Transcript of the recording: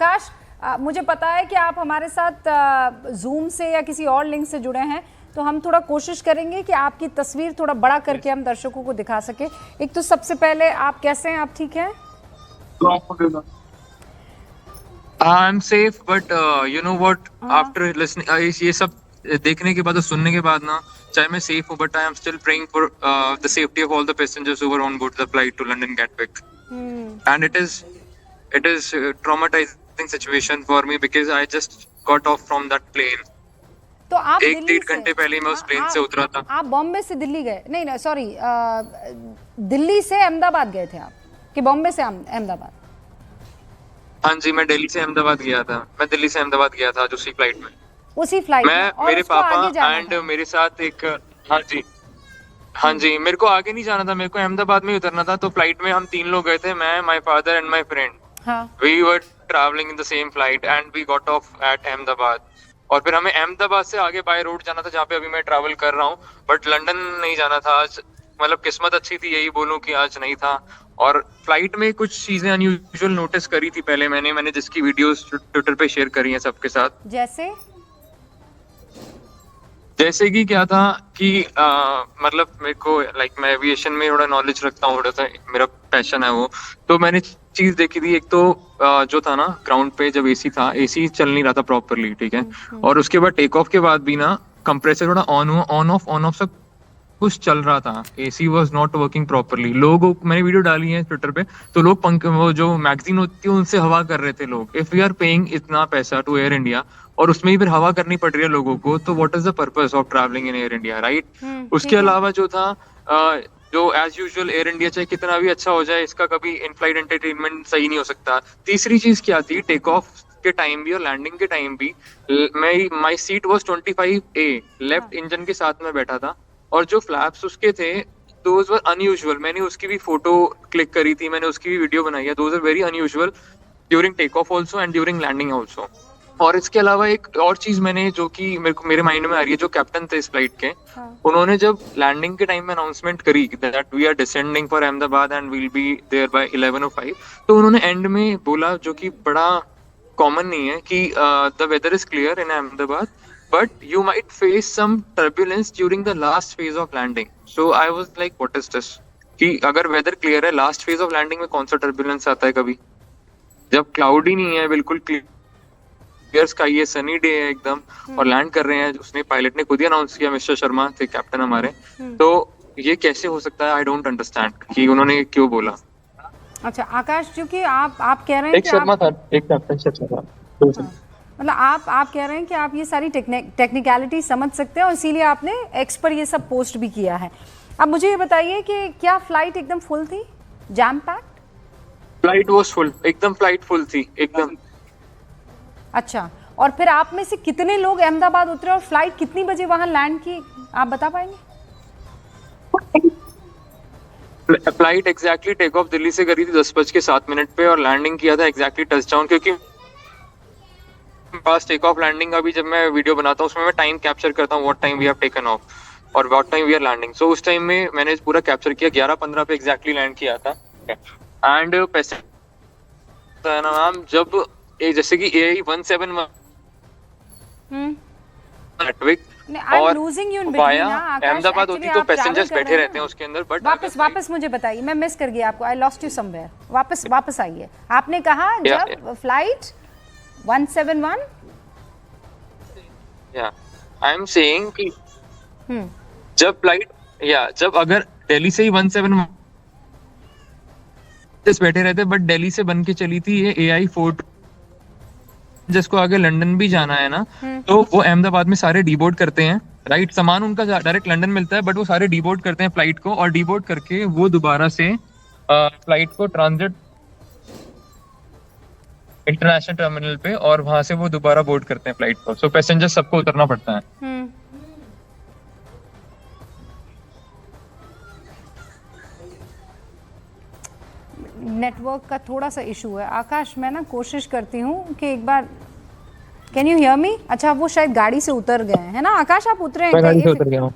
आकाश, मुझे पता है कि आप हमारे साथ जूम से या किसी और लिंक से जुड़े हैं, तो हम थोड़ा कोशिश करेंगे कि आपकी तस्वीर थोड़ा बड़ा करके हम दर्शकों को दिखा सके। एक तो सबसे पहले आप कैसे हैं, आप ठीक हैं? I am safe but you know what, after listening ये सब देखने के बाद और सुनने के बाद ना, चाहे मैं सेफ हूँ but I am still praying for the safety of all the passengers who were on board the flight to London Gatwick, and it is traumatizing situation for me because I just got off from that plane. तो आप एक डेढ़ घंटे पहले मैं उस plane से उतरा था। आप बॉम्बे से दिल्ली गए? नहीं सॉरी, दिल्ली से अहमदाबाद गए थे आप कि बॉम्बे से अहमदाबाद? हाँ जी, मैं दिल्ली से अहमदाबाद गया था। मैं दिल्ली से अहमदाबाद गया था उसी फ्लाइट में। उसी फ्लाइट में? मैं, मेरे पापा एंड मेरे साथ एक, हाँ जी, मेरे को आगे नहीं जाना था, मेरे को अहमदाबाद में ही उतरना था। तो फ्लाइट में हम 3 लोग गए थे, मैं, my father and my friend. We were traveling in the same flight and we got off at Ahmedabad. और फिर हमें अहमदाबाद से आगे बाय रोड जाना था, जहाँ पे अभी मैं ट्रैवल कर रहा हूँ, बट लंदन नहीं जाना था आज। मतलब किस्मत अच्छी थी, यही बोलूँ कि आज नहीं था। और फ्लाइट में कुछ चीजें अनयूजुअल नोटिस करी थी पहले मैंने जिसकी वीडियोस ट्विटर पे शेयर करी हैं सबके साथ। जैसे कि क्या था कि मतलब मेरे को मैं एविएशन में थोड़ा नॉलेज रखता हूँ, थोड़ा सा मेरा पैशन है वो। तो मैंने चीज देखी थी, एक तो जो था ना ग्राउंड पे, जब एसी था, एसी चल नहीं रहा था प्रॉपरली, ठीक है। और उसके बाद टेक ऑफ के बाद भी ना कंप्रेसर थोड़ा ऑन ऑफ सब कुछ चल रहा था। AC was not working properly. लोग, मैंने वीडियो डाली है ट्विटर पे, तो लोग वो जो मैगजीन होती है उनसे हवा कर रहे थे लोग। इफ वी आर पेइंग इतना पैसा टू एयर इंडिया और उसमें ही फिर हवा करनी पड़ रही है लोगों को, तो what is the purpose of travelling in air India, right? उसके अलावा जो था, जो एज यूजुअल एयर इंडिया चाहे कितना भी अच्छा हो जाए, इसका कभी इन फ्लाइट एंटरटेनमेंट सही नहीं हो सकता। तीसरी चीज क्या थी, टेक ऑफ के टाइम भी और लैंडिंग के टाइम भी, my seat was 25A, left engine के साथ में बैठा था। और जो फ्लैप्स उसके थे, दोज वर अनयूजुअल। मैंने उसकी भी फोटो क्लिक करी थी, मैंने उसकी भी वीडियो बनाई है। Those are very unusual during take off also and during landing also. और इसके अलावा एक और चीज मैंने, जो कि मेरे माइंड में आ रही है, जो कैप्टन थे इस फ्लाइट के, उन्होंने जब लैंडिंग के टाइम में अनाउंसमेंट करी that we are descending for Ahmedabad and will be there by 11:05, तो उन्होंने एंड में बोला, जो कि बड़ा कॉमन नहीं है, कि the weather is clear in Ahmedabad but you might face some turbulence during the last phase of landing. So I was like, what is this? कि अगर वेदर क्लियर है, लास्ट फेज ऑफ लैंडिंग में कौन सा turbulence आता है कभी, जब क्लाउड ही नहीं है, बिल्कुल क्लियर स्काई है, सनी डे है एकदम, और लैंड कर रहे हैं। उसने, पायलट ने खुद ही अनाउंस किया, मिस्टर शर्मा थे कैप्टन हमारे। तो ये कैसे हो सकता है? आई डोंट अंडरस्टैंड कि उन्होंने क्यों बोला। अच्छा आकाश, क्योंकि आप कह रहे हैं एक शर्मा था, एक कैप्टन शर्मा था। मतलब आप कह रहे हैं कि आप ये सारी टेक्निकलिटी समझ सकते हैं और इसीलिए आपने एक्स पर ये सब पोस्ट भी किया है। अब मुझे ये बताइए कि क्या फ्लाइट एकदम फुल थी, jam packed? Flight was full, एकदम फ्लाइट फुल थी एकदम। अच्छा, और फिर आप में से कितने लोग अहमदाबाद उतरे और फ्लाइट कितनी बजे वहां लैंड की, आप बता पाएंगे? Flight exactly take off Delhi से करी थी 10:07 पे और लैंडिंग किया था एग्जैक्टली टचडाउन, क्योंकि पास टेक ऑफ लैंडिंग का भी जब मैं वीडियो बनाता हूँ उसमें मैं टाइम कैप्चर करता हूँ, what time we have taken off और what time we are landing. So उस टाइम में मैंने पूरा कैप्चर किया, 11:15 पे एग्जैक्टली लैंड किया था। एंड पैसे नाम जब जैसे कि AI-171 और वाया अहमदाबाद होती तो पैसेंजर्स बैठे रहते हैं उसके अंदर। बट वापस मुझे बताइए, मैं मिस कर गई आपको, आई लॉस्ट यू समवेयर। वापस आइए। आपने कहा जब फ्लाइट 171, आई एम सेइंग कि जब फ्लाइट, जब अगर दिल्ली से ही 171 बैठे रहते, बट दिल्ली से बन के चली थी ये AI-4, जिसको आगे लंदन भी जाना है ना, तो वो अहमदाबाद में सारे डीबोर्ड करते हैं, राइट? सामान उनका डायरेक्ट लंदन मिलता है, बट वो सारे डीबोर्ड करते हैं फ्लाइट को, और डीबोर्ड करके वो दोबारा से फ्लाइट को ट्रांजिट इंटरनेशनल टर्मिनल पे, और वहां से वो दोबारा बोर्ड करते हैं फ्लाइट को। सो पैसेंजर सबको उतरना पड़ता है। नेटवर्क का थोड़ा सा इशू है आकाश, मैं ना कोशिश करती हूँ कि एक बार, कैन यू हियर मी? अच्छा, वो शायद गाड़ी से उतर गए हैं, है ना आकाश? आप उतरे हैं? मैं गाड़ी से उतर गया हूँ।